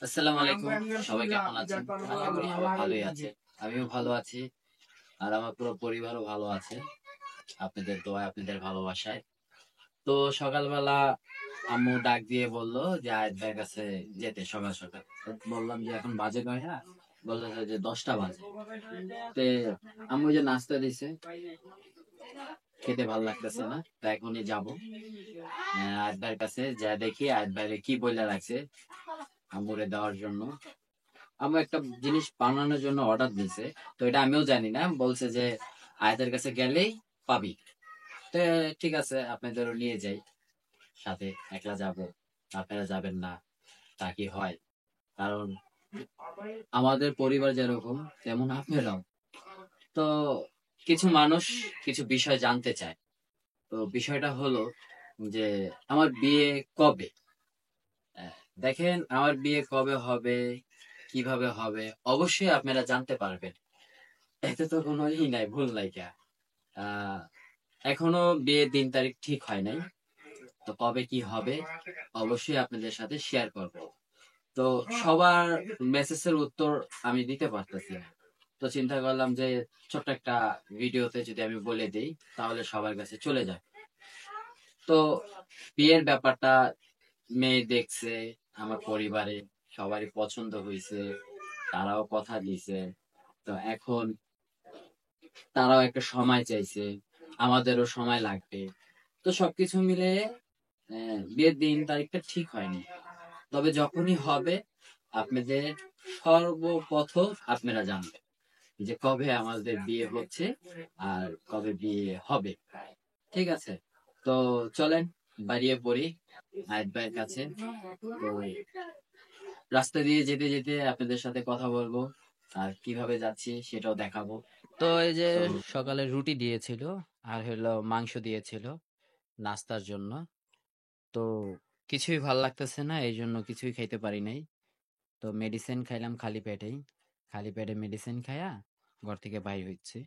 আসসালামু আলাইকুম। সবাই কেমন আছেন? আশা করি সবাই ভালোই আছে। আমিও ভালো আছি। আর আমার পুরো পরিবারও ভালো আছে। আপনাদের দোয়ায়, আপনাদের ভালোবাসায়। তো সকালবেলা আম্মু ডাক দিয়ে বলল যে আয়েদ ভাইয়ের কাছে যেতে সকাল সকাল। তো বললাম যে এখন বাজে কয়টা? বলল যে 10টা বাজে। তে আম্মু যে নাস্তা দিছে, খেতে ভালো লাগতেছে না। তো এখনই যাবো আয়েদ ভাইয়ের কাছে। যা দেখি আয়েদ ভাইয়ের কি বইলা রাখছে আম্মুরে দেওয়ার জন্য। আমার একটা জিনিস বানানোর জন্য অর্ডার দিয়েছে, তো এটা আমিও জানি না। বলছে যে আয়াতের কাছে গেলেই পাবি। তো ঠিক আছে, আপনাদেরও নিয়ে যাই সাথে। একলা যাব, আপনারা যাবেন না তা কি হয়? কারণ আমাদের পরিবার যেরকম তেমন আপনারাও। তো কিছু মানুষ কিছু বিষয় জানতে চায়। তো বিষয়টা হলো যে আমার বিয়ে কবে? আহ, দেখেন, আমার বিয়ে কবে হবে, কিভাবে হবে, অবশ্যই আপনারা জানতে পারবেন। এতে তো কোনো নাই, ভুল নাই কে। আহ এখনো বিয়ের দিন তারিখ ঠিক হয় নাই। তো কবে কি হবে অবশ্যই আপনাদের সাথে শেয়ার করব। তো সবার মেসেজের উত্তর আমি দিতে পারতেছি না। তো চিন্তা করলাম যে ছোট্ট একটা ভিডিওতে যদি আমি বলে দিই তাহলে সবার কাছে চলে যায়। তো বিয়ের ব্যাপারটা মেয়ে দেখছে, আমার পরিবারে সবারই পছন্দ হয়েছে, তারাও কথা দিছে। তো এখন তারাও একটা সময় চাইছে, আমাদেরও সময় লাগবে। তো সবকিছু মিলে বিয়ের দিন তারিখটা ঠিক হয়নি। তবে যখনই হবে আপনাদের সর্বপ্রথম আপনারা জানবেন যে কবে আমাদের বিয়ে হচ্ছে আর কবে বিয়ে হবে। ঠিক আছে, তো চলেন বাড়িয়ে পড়ি আয়েদ ভাইয়ের কাছে। তো রাস্তা দিয়ে যেতে যেতে আপনাদের সাথে কথা বলবো আর কিভাবে যাচ্ছি সেটাও দেখাবো। তো এই যে সকালে রুটি দিয়েছিল আর হলো মাংস দিয়েছিল নাস্তার জন্য। তো কিছুই ভাল লাগতেছে না, এই জন্য কিছুই খাইতে পারি নাই। তো মেডিসিন খাইলাম খালি পেটেই। খালি পেটে মেডিসিন খায়া ঘর থেকে বাইর হইছি।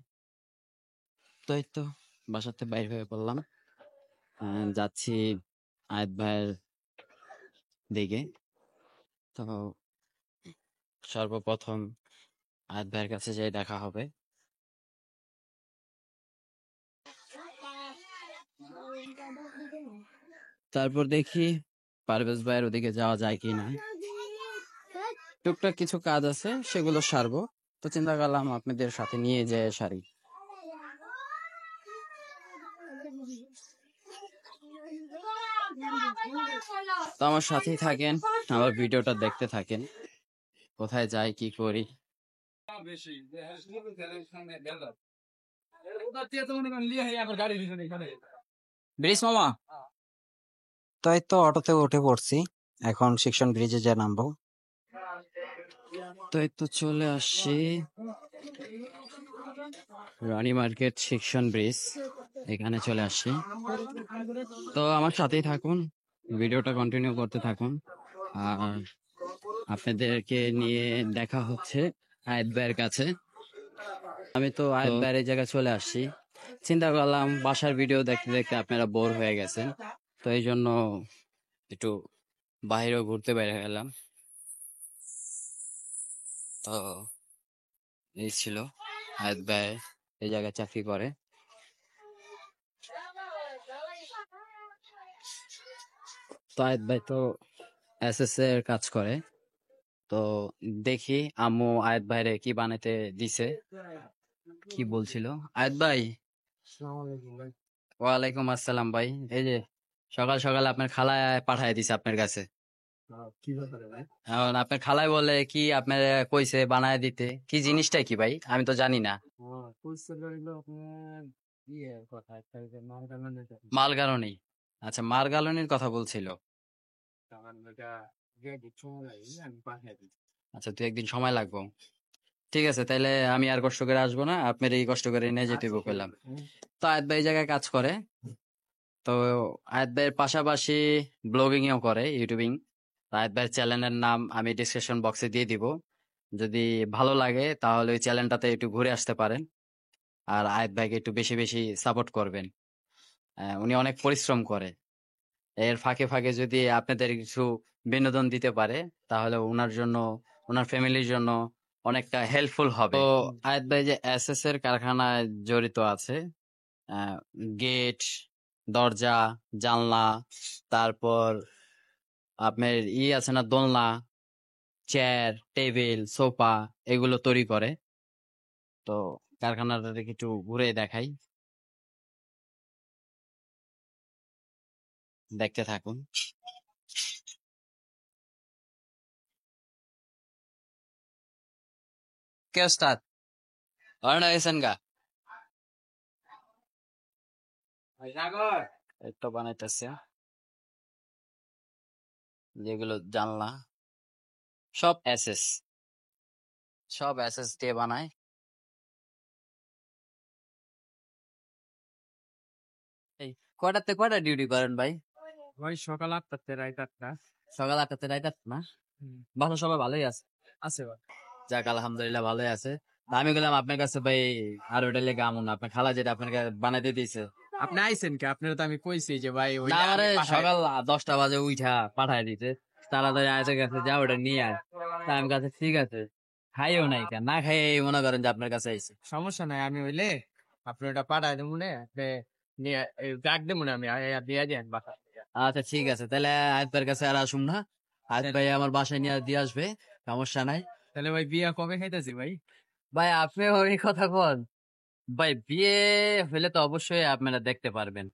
তো এই তো বাসাতে বাইর হয়ে পড়লাম। যাচ্ছি আয়েদ ভাইয়ের দিকে। তো সর্বপ্রথম আয়েদ ভাইয়ের কাছে যাই দেখা হবে। তারপর দেখি পারভেজ ভাইয়ের ওদিকে যাওয়া যায় কি না। টুকটাক কিছু কাজ আছে, সেগুলো সারবো। তো চিন্তা করলাম আপনাদের সাথে নিয়ে যেয়ে সারি। তো আমার সাথেই থাকেন, আমার ভিডিওটা দেখতে থাকেন, কোথায় যাই কি করি। ব্রিজ মামা, তাই তো অটোতে উঠে পড়ছি, এখন সেকশন ব্রিজে যা নামবো। তো এই তো চলে আসছি রানী মার্কেট সেকশন ব্রিজ, এখানে চলে আসছি। তো আমার সাথেই থাকুন, ভিডিওটা কন্টিনিউ করতে থাকুন। আর আপনাদেরকে নিয়ে দেখা হচ্ছে আয়েদ ভাইয়ের কাছে। আমি তো আয়েদ ভাইয়ের এই জায়গায় চলে আসছি। চিন্তা করলাম বাসার ভিডিও দেখতে দেখতে আপনারা বোর হয়ে গেছেন, তো এই জন্য একটু বাইরেও ঘুরতে বের হয়ে গেলাম। তো এই ছিল আয়েদ ভাই এই জায়গায় চাকরি করে। তো আয়েদ ভাই তো এসএস এর কাজ করে। তো দেখি আম্মু আয়েদ ভাইরে কি বানাতে দিছে। কি বলছিল আয়েদ ভাই? ওয়ালাইকুম আসসালাম ভাই। এই যে সকাল সকাল আপনার খালায় পাঠায় দিছে আপনার কাছে। এখন আপনার খালায় বলে কি আপনার কইছে বানায় দিতে, কি জিনিসটা কি ভাই? আমি তো জানি না। মাল গালনি? আচ্ছা, মাল গালনির কথা বলছিল। আচ্ছা, তুই একদিন সময় লাগবো। ঠিক আছে, তাইলে আমি আর কষ্ট করে আসবো না, আপনার এই কষ্ট করে নিয়ে যেতে পেলাম। তো আয়াত ভাই এই জায়গায় কাজ করে। তো আয়াত ভাইয়ের পাশাপাশি ব্লগিং এও করে, ইউটিউবিং। আয়াত ভাইয়ের চ্যানেলের নাম আমি ডিসক্রিপশন বক্সে দিয়ে দিব। যদি ভালো লাগে তাহলে ওই চ্যানেলটাতে একটু ঘুরে আসতে পারেন। আর আয়াত ভাইকে একটু বেশি বেশি সাপোর্ট করবেন। উনি অনেক পরিশ্রম করে, এর ফাঁকে ফাঁকে যদি আপনাদের কিছু বিনোদন দিতে পারে তাহলে ওনার জন্য, ওনার ফ্যামিলির জন্য অনেকটা হেল্পফুল হবে। তো আয়াত ভাই যে এসএস এর কারখানায় জড়িত আছে, গেট, দরজা, জানলা, তারপর আপনার আছে না দোলনা, চেয়ার, টেবিল, সোফা, এগুলো তৈরি করে। তো কারখানাটা একটু ঘুরে দেখাই, দেখতে থাকুন। কে ওস্তাদ অর্ণ হয়েছেন গা? এই তো বানাইতেছে যেগুলো জানলা, সব এসএস, সব এসএস দিয়ে বানায়। এই কয়টাতে কয়টা ডিউটি করেন ভাই? ভাই সকাল 8টা রাত 8টা। সকাল 8টা রাত 8টা না? বাসা সবাই ভালোই আছে? আছে ভাই। যাক আলহামদুলিল্লাহ ভালোই আছে। তা আমি গেলাম আপনার কাছে ভাই, আর ওটা লেগে আমন না, আপনার খালা যেটা আপনাকে বানাইতে দিয়েছে। আপনি আইছেন কি? আপনারা তো আমি কইছি যে ভাই না, ওইটা আমারে আমি পাঠাই- সকাল 10টা বাজে উঠা পাঠায় দিতে, তাড়াতাড়ি আয়সে গেছে, যা ওটা নিয়ে আয়। তা আমি কাছে ঠিক আছে, খাইও নাই কেন, না খাই মনে করেন যে আপনার কাছে আইছে। সমস্যা নাই, আমি হইলে আপনি ওটা পাঠাই দেবো না, আপনি নিয়ে ডাক দেবো না, আমি দিয়ে দেন বাসা। আচ্ছা ঠিক আছে, তাহলে আয়াত ভাইয়ের কাছে আর আসুন না, আয়াত ভাই আমার বাসায় নিয়ে দিয়ে আসবে, সমস্যা নাই। তাহলে ভাই বিয়া কবে খাইতেছি ভাই? ভাই আপনি ওই কথা বল, ভাই বিয়ে হলে তো অবশ্যই আপনারা দেখতে পারবেন।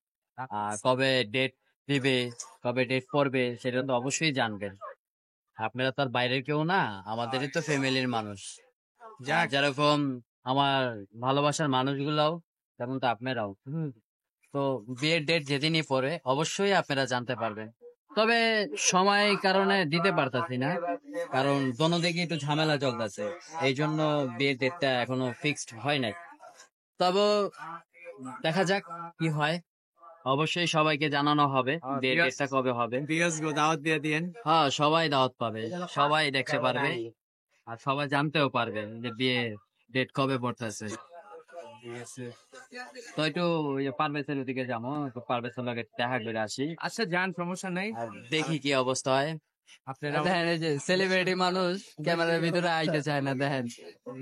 কবে ডেট দিবে, কবে ডেট পড়বে সেটা তো অবশ্যই জানবেন। আপনারা তো আর বাইরের কেউ না, আমাদেরই তো ফ্যামিলির মানুষ। যাক। যেরকম আমার ভালোবাসার মানুষগুলাও, তেমন তো আপনারাও। তো বিয়ের ডেট যেদিনই পড়ে অবশ্যই আপনারা জানতে পারবেন। তবে সময় কারণে দিতে পারতাছি না, কারণ দোনো দিকে একটু ঝামেলা চলতেছে, এই জন্য বিয়ের ডেটটা এখনো ফিক্সড হয় নাই। তবে দেখা যাক কি হয়, অবশ্যই সবাইকে জানানো হবে বিয়ের ডেটটা কবে হবে। বিয়াস গো দাওয়াত দিয়ে দিয়েন। হ্যাঁ, সবাই দাওয়াত পাবে, সবাই দেখতে পারবে, আর সবাই জানতেও পারবে যে বিয়ে ডেট কবে পড়তেছে। তো একটু পারভেজের ওদিকে যাবো, পারভেজের লগে দেখা করে আসি, আচ্ছা যান, সমস্যা নাই। আর দেখি কি অবস্থা হয়। আপনারা দেখেন এই যে সেলিব্রিটি মানুষ ক্যামেরার ভিতরে আইতে চায় না, দেখেন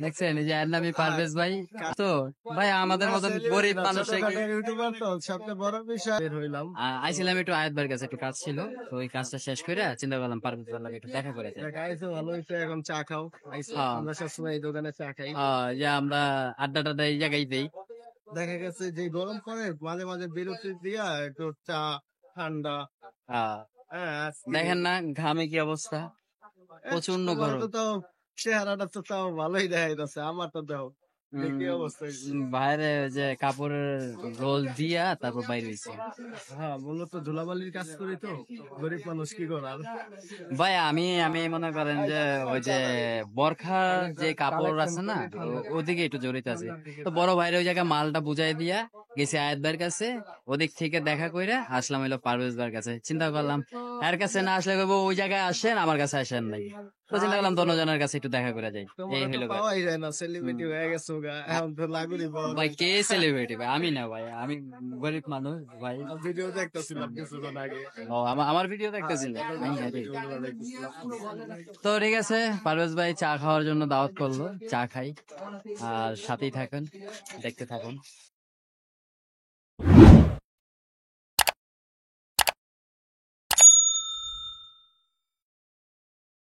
দেখছেন এই যে এর নামই পারভেজ ভাই। তো ভাই আমাদের মতন গরিব মানুষ ইউটিউবার তো সবচেয়ে বড় বিষয় বের হইলাম। আইছিলাম একটু আয়াত ভাইয়ের কাছে, একটু কাজ ছিল, তো ওই কাজটা শেষ করে চিন্তা করলাম পারভেজ ভাইয়ের লগে একটু দেখা করে যাই। আইসো ভালো হইছে, এখন চা খাও। আইসো, হ্যাঁ। আমরা সবসময় এই দোকানে চা খাই। যে আমরা আড্ডা টাড্ডা এই জায়গায় দিই। দেখা গেছে যে গরম পড়ে মাঝে মাঝে বিরতি দিয়া একটু চা ঠান্ডা। আহ, হ্যাঁ, দেখেন না ঘামে কি অবস্থা, প্রচন্ড গরম। তো চেহারাটা তো তাও ভালোই দেখা যাচ্ছে, আমার তো দেহ কি অবস্থা হইছে। বাইরে যে কাপড়ের রোল দিয়া তারপর বাইরে হয়েছে। হ্যাঁ, মূলত ধুলাবালির কাজ করি তো, গরিব মানুষ কি করার। ভাই আমি আমি মনে করেন যে ওই যে বরখা যে কাপড় আছে না, ওদিকে একটু জড়িত আছে। তো বড় ভাইয়ের ওই জায়গায় মালটা বুঝাই দিয়া গেছি আয়াত ভাইয়ের কাছে, ওদিক থেকে দেখা কইরা আসলাম হইলো পারভেজ ভাইয়ের কাছে। চিন্তা করলাম এর কাছে না আসলে কইবো ওই জায়গায় আসেন, আমার কাছে আসেন নাই। তো চিন্তা করলাম দোনোজনের কাছে একটু দেখা করে যাই, এই হইলো কথা। পাওয়াই যায় না, সেলিব্রিটি হয়ে গেছো গা, এখন তো লাগুরি ভাই কে সেলিব্রিটি ভাই? আমি না ভাই, আমি গরিব মানুষ ভাই। ভিডিও দেখতেছিলাম কিছুক্ষণ আগে। ও আমার ভিডিও দেখতেছিল। তো ঠিক আছে, পারভেজ ভাই চা খাওয়ার জন্য দাওয়াত করলো, চা খাই, আর সাথেই থাকুন, দেখতে থাকুন।